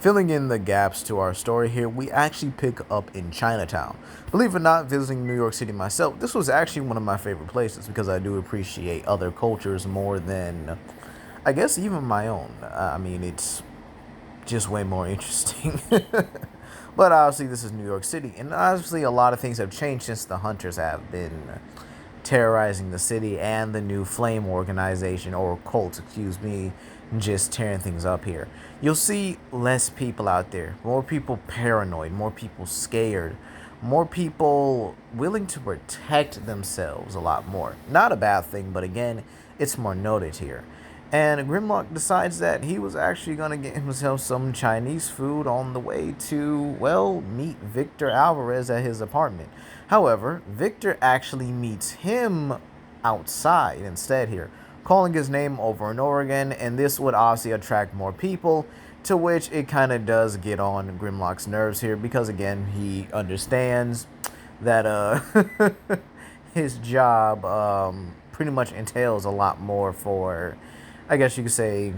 Filling in the gaps to our story here, we actually pick up in Chinatown. Believe it or not, visiting New York City myself, this was actually one of my favorite places because I do appreciate other cultures more than, I guess, even my own. I mean, it's just way more interesting. But obviously, this is New York City, and obviously, a lot of things have changed since the Hunters have been terrorizing the city and the new flame organization, or cult, excuse me, just tearing things up here. You'll see less people out there, more people paranoid, more people scared, more people willing to protect themselves a lot more. Not a bad thing, but again, it's more noted here. And Grimlock decides that he was actually going to get himself some Chinese food on the way to, well, meet Victor Alvarez at his apartment. However, Victor actually meets him outside instead here, calling his name over and over again, and this would obviously attract more people, to which it kind of does get on Grimlock's nerves here, because again, he understands that his job pretty much entails a lot more for, I guess you could say,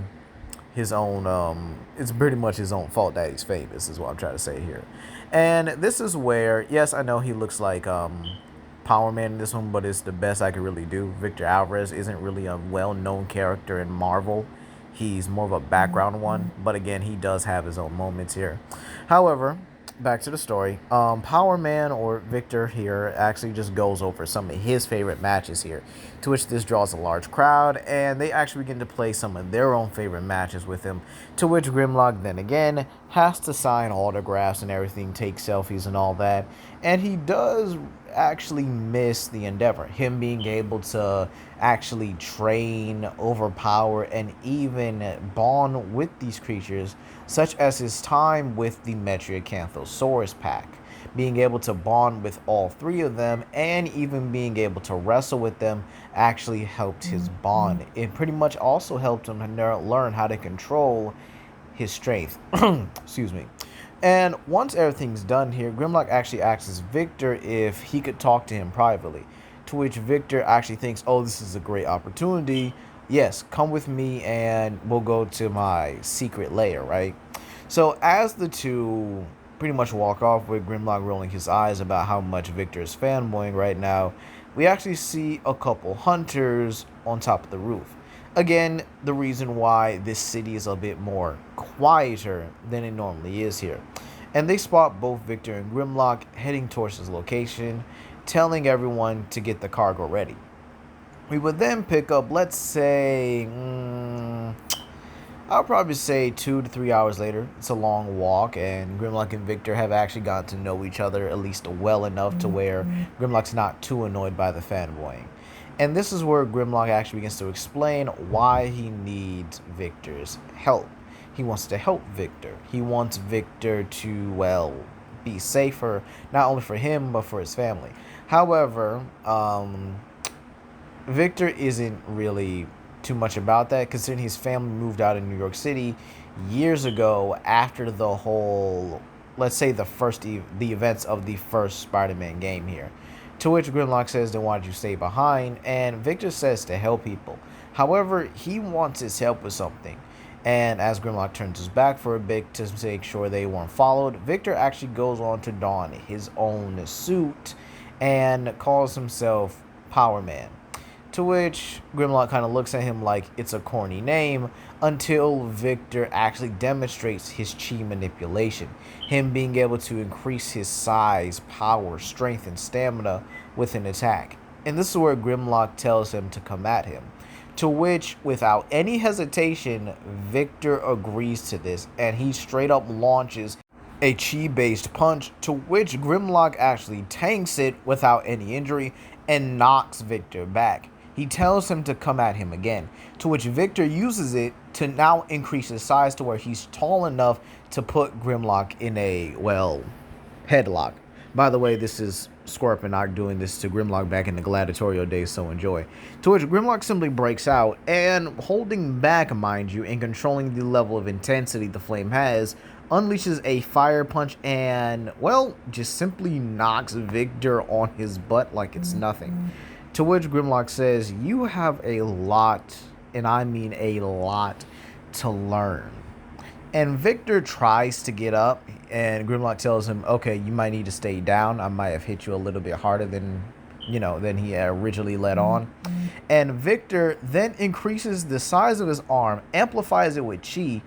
his own it's pretty much his own fault that he's famous, is what I'm trying to say here. And this is where, yes, I know he looks like powerman in this one, but it's the best I could really do. Victor Alvarez isn't really a well-known character in Marvel. He's more of a background one, but again, he does have his own moments here. However, back to the story. Power Man, or Victor here, actually just goes over some of his favorite matches here, to which this draws a large crowd, and they actually begin to play some of their own favorite matches with him, to which Grimlock then again has to sign autographs and everything, take selfies and all that, and he does actually miss the endeavor, him being able to actually train, overpower, and even bond with these creatures, such as his time with the Metriacanthosaurus pack. Being able to bond with all three of them and even being able to wrestle with them actually helped his bond. It pretty much also helped him learn how to control his strength. Excuse me. And once everything's done here, Grimlock actually asks Victor if he could talk to him privately, to which Victor actually thinks, oh, this is a great opportunity. Yes, come with me and we'll go to my secret lair, right? So as the two pretty much walk off with Grimlock rolling his eyes about how much Victor is fanboying right now, we actually see a couple hunters on top of the roof. Again, the reason why this city is a bit more quieter than it normally is here. And they spot both Victor and Grimlock heading towards his location, telling everyone to get the cargo ready. We would then pick up, let's say, I'll probably say 2 to 3 hours later. It's a long walk, and Grimlock and Victor have actually gotten to know each other at least well enough to where Grimlock's not too annoyed by the fanboying. And this is where Grimlock actually begins to explain why he needs Victor's help. He wants to help Victor. He wants Victor to, well, be safer, not only for him, but for his family. However, Victor isn't really too much about that, considering his family moved out of New York City years ago after the whole, let's say, the events of the first Spider-Man game here. To which Grimlock says they want you to stay behind, and Victor says to help people. However, he wants his help with something. And as Grimlock turns his back for a bit to make sure they weren't followed, Victor actually goes on to don his own suit and calls himself Power Man. To which Grimlock kind of looks at him like it's a corny name, until Victor actually demonstrates his chi manipulation, him being able to increase his size, power, strength, and stamina with an attack. And this is where Grimlock tells him to come at him. To which, without any hesitation, Victor agrees to this, and he straight up launches a chi-based punch, to which Grimlock actually tanks it without any injury and knocks Victor back. He tells him to come at him again, to which Victor uses it to now increase his size to where he's tall enough to put Grimlock in a, well, headlock. By the way, this is Scorponok doing this to Grimlock back in the gladiatorial days, so enjoy. To which Grimlock simply breaks out, and holding back, mind you, and controlling the level of intensity the flame has, unleashes a fire punch and, well, just simply knocks Victor on his butt like it's nothing. To which Grimlock says, you have a lot, and I mean a lot, to learn. And Victor tries to get up, and Grimlock tells him, okay, you might need to stay down. I might have hit you a little bit harder than, than he had originally let on. And Victor then increases the size of his arm, amplifies it with chi,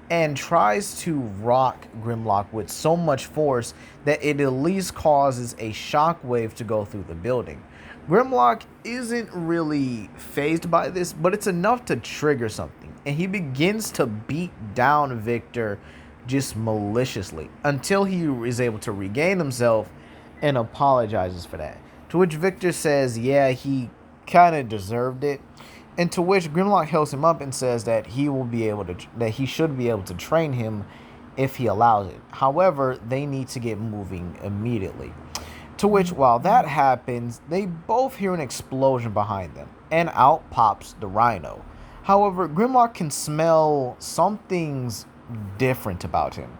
and tries to rock Grimlock with so much force that it at least causes a shockwave to go through the building. Grimlock isn't really fazed by this, but it's enough to trigger something, and he begins to beat down Victor just maliciously until he is able to regain himself and apologizes for that. To which Victor says, yeah, he kind of deserved it. And to which Grimlock helps him up and says that he should be able to train him if he allows it. However, they need to get moving immediately. To which, while that happens, they both hear an explosion behind them, and out pops the Rhino. However, Grimlock can smell something's different about him.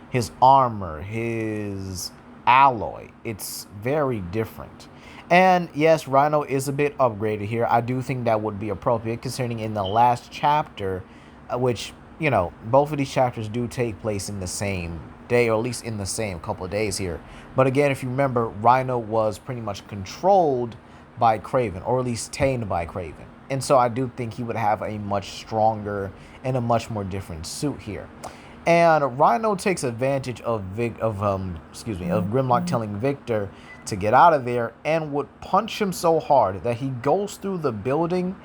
His armor, his alloy, it's very different. And yes, Rhino is a bit upgraded here. I do think that would be appropriate concerning in the last chapter, which, both of these chapters do take place in the same day, or at least in the same couple of days here. But again, if you remember, Rhino was pretty much controlled by Kraven, or at least tamed by Kraven. And so I do think he would have a much stronger and a much more different suit here. And Rhino takes advantage of Grimlock telling Victor to get out of there, and would punch him so hard that he goes through the building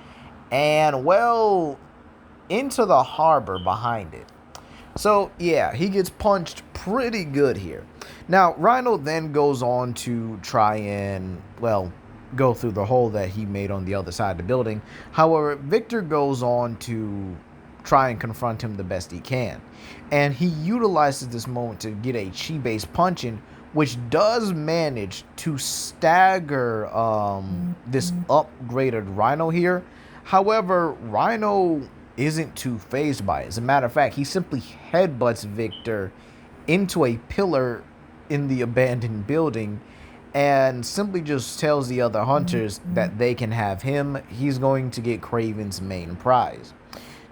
and, well, into the harbor behind it. So yeah, he gets punched pretty good here. Now Rhino then goes on to try and, well, go through the hole that he made on the other side of the building. However, Victor goes on to try and confront him the best he can, and he utilizes this moment to get a chi-based punch in, which does manage to stagger this upgraded Rhino here. However, Rhino isn't too fazed by it. As a matter of fact, he simply headbutts Victor into a pillar in the abandoned building, and simply just tells the other hunters that they can have him. He's going to get Kraven's main prize.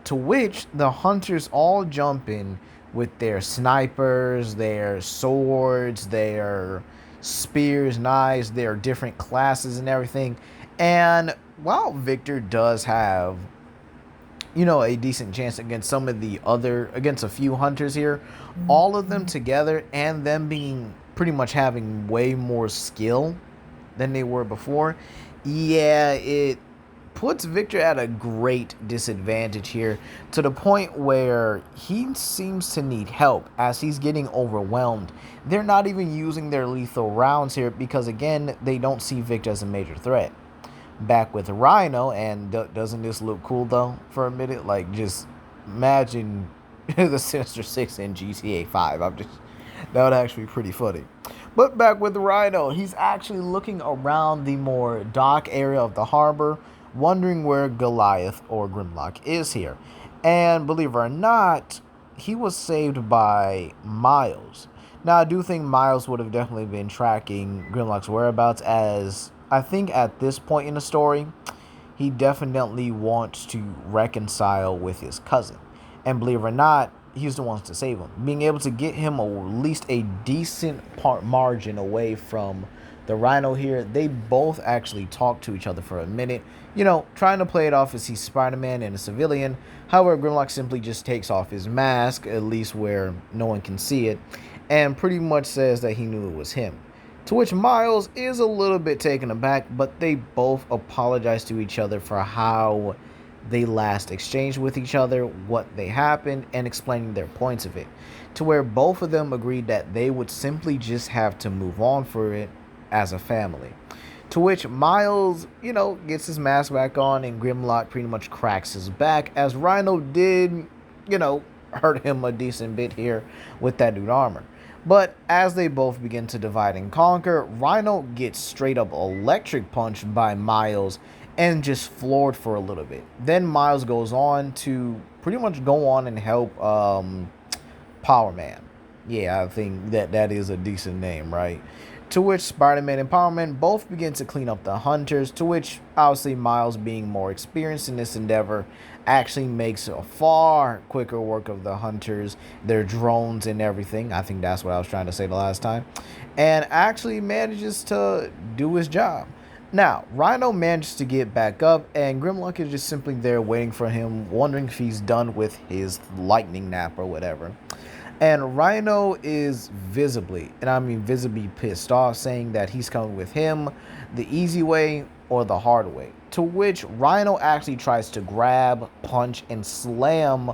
To which the hunters all jump in with their snipers, their swords, their spears, knives, their different classes and everything. And while Victor does have, a decent chance against against a few hunters here, all of them together and them being pretty much having way more skill than they were before, yeah, it puts Victor at a great disadvantage here, to the point where he seems to need help as he's getting overwhelmed. They're not even using their lethal rounds here because, again, they don't see Victor as a major threat. Back with Rhino, and doesn't this look cool though for a minute? Like, just imagine the Sinister Six in GTA 5. That would actually be pretty funny. But back with Rhino, he's actually looking around the more dock area of the harbor, wondering where Goliath or Grimlock is here. And believe it or not, he was saved by Miles. Now, I do think Miles would have definitely been tracking Grimlock's whereabouts, as I think at this point in the story, he definitely wants to reconcile with his cousin. And believe it or not, he's the one to save him. Being able to get him at least a decent margin away from the Rhino here, they both actually talk to each other for a minute, trying to play it off as he's Spider-Man and a civilian. However, Grimlock simply just takes off his mask, at least where no one can see it, and pretty much says that he knew it was him. To which Miles is a little bit taken aback, but they both apologize to each other for how they last exchanged with each other, what they happened, and explaining their points of it. To where both of them agreed that they would simply just have to move on for it as a family. To which Miles, gets his mask back on, and Grimlock pretty much cracks his back, as Rhino did, hurt him a decent bit here with that new armor. But as they both begin to divide and conquer, Rhino gets straight up electric punched by Miles and just floored for a little bit. Then Miles goes on to pretty much go on and help Powerman. Yeah, I think that is a decent name, right? To which Spider-Man and Powerman both begin to clean up the hunters, to which obviously Miles, being more experienced in this endeavor, actually makes a far quicker work of the hunters, their drones and everything. I think that's what I was trying to say the last time. And actually manages to do his job. Now, Rhino manages to get back up, and Grimlock is just simply there waiting for him, wondering if he's done with his lightning nap or whatever. And Rhino is visibly, and I mean visibly pissed off, saying that he's coming with him the easy way or the hard way. To which Rhino actually tries to grab, punch, and slam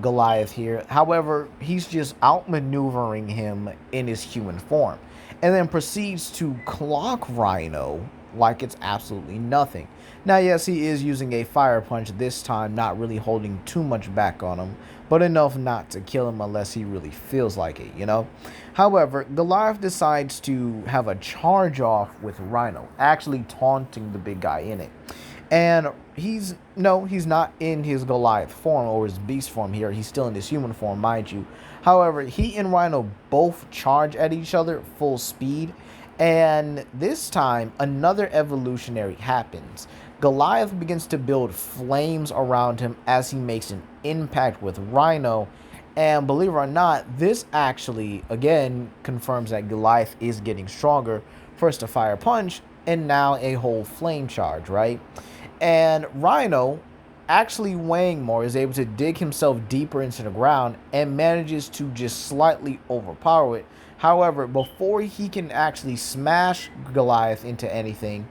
Goliath here. However, he's just outmaneuvering him in his human form. And then proceeds to clock Rhino like it's absolutely nothing. Now, yes, he is using a fire punch this time, not really holding too much back on him, but enough not to kill him unless he really feels like it, you know? However, Goliath decides to have a charge off with Rhino, actually taunting the big guy in it. And he's not in his Goliath form or his beast form here. He's still in his human form, mind you. However, he and Rhino both charge at each other full speed. And this time, another evolutionary happens. Goliath begins to build flames around him as he makes an impact with Rhino. And believe it or not, this actually, again, confirms that Goliath is getting stronger. First a fire punch, and now a whole flame charge, right? And Rhino, actually weighing more, is able to dig himself deeper into the ground and manages to just slightly overpower it. However, before he can actually smash Goliath into anything,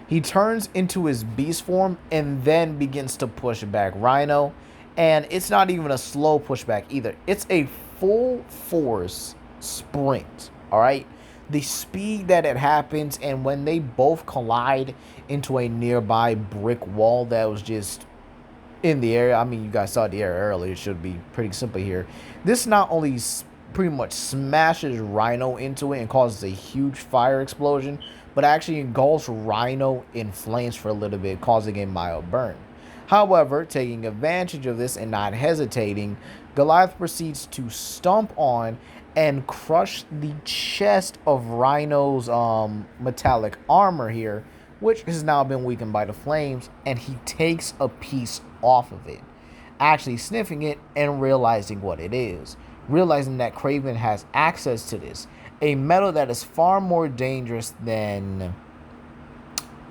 he turns into his beast form and then begins to push back Rhino. And it's not even a slow pushback either. It's a full force sprint, all right? The speed that it happens, and when they both collide into a nearby brick wall that was just in the area. I mean, you guys saw the area earlier. It should be pretty simple here. This not only pretty much smashes Rhino into it and causes a huge fire explosion, but actually engulfs Rhino in flames for a little bit, causing a mild burn. However, taking advantage of this and not hesitating, Goliath proceeds to stomp on and crush the chest of Rhino's metallic armor here, which has now been weakened by the flames, and he takes a piece off of it, actually sniffing it and realizing what it is. Realizing that Kraven has access to this, a metal that is far more dangerous than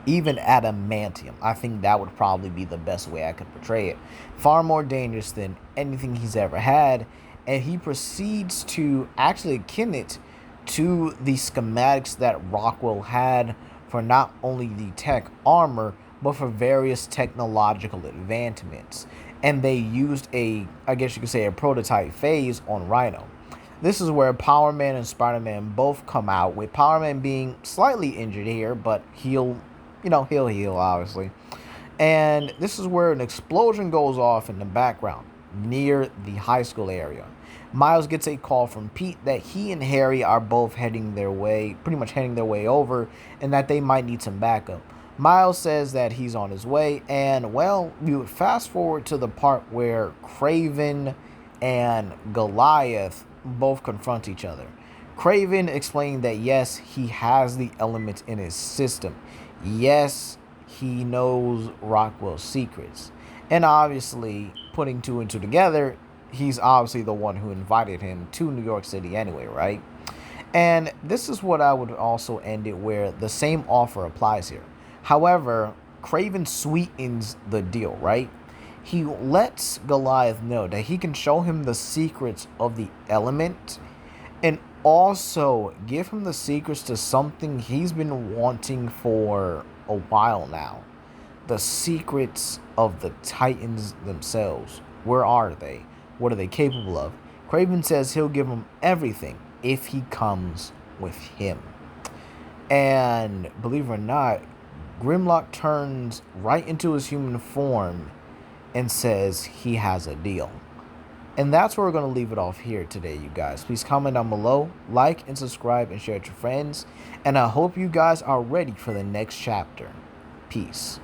even adamantium. I think that would probably be the best way I could portray it. Far more dangerous than anything he's ever had. And he proceeds to actually akin it to the schematics that Rockwell had for not only the tech armor, but for various technological advancements. And they used I guess you could say, a prototype phase on Rhino. This is where Power Man and Spider-Man both come out, with Power Man being slightly injured here, but he'll heal, obviously. And this is where an explosion goes off in the background, near the high school area. Miles gets a call from Pete that he and Harry are both heading their way over, and that they might need some backup. Miles says that he's on his way, and, well, we would fast forward to the part where Kraven and Goliath both confront each other. Kraven explaining that, yes, he has the elements in his system. Yes, he knows Rockwell's secrets. And obviously, putting two and two together, he's obviously the one who invited him to New York City anyway, right? And this is what I would also end it, where the same offer applies here. However, Kraven sweetens the deal, right? He lets Goliath know that he can show him the secrets of the element, and also give him the secrets to something he's been wanting for a while now. The secrets of the Titans themselves. Where are they? What are they capable of? Kraven says he'll give him everything if he comes with him. And believe it or not, Grimlock turns right into his human form and says he has a deal. And that's where we're going to leave it off here today, you guys. Please comment down below, like and subscribe, and share it with your friends. And I hope you guys are ready for the next chapter. Peace.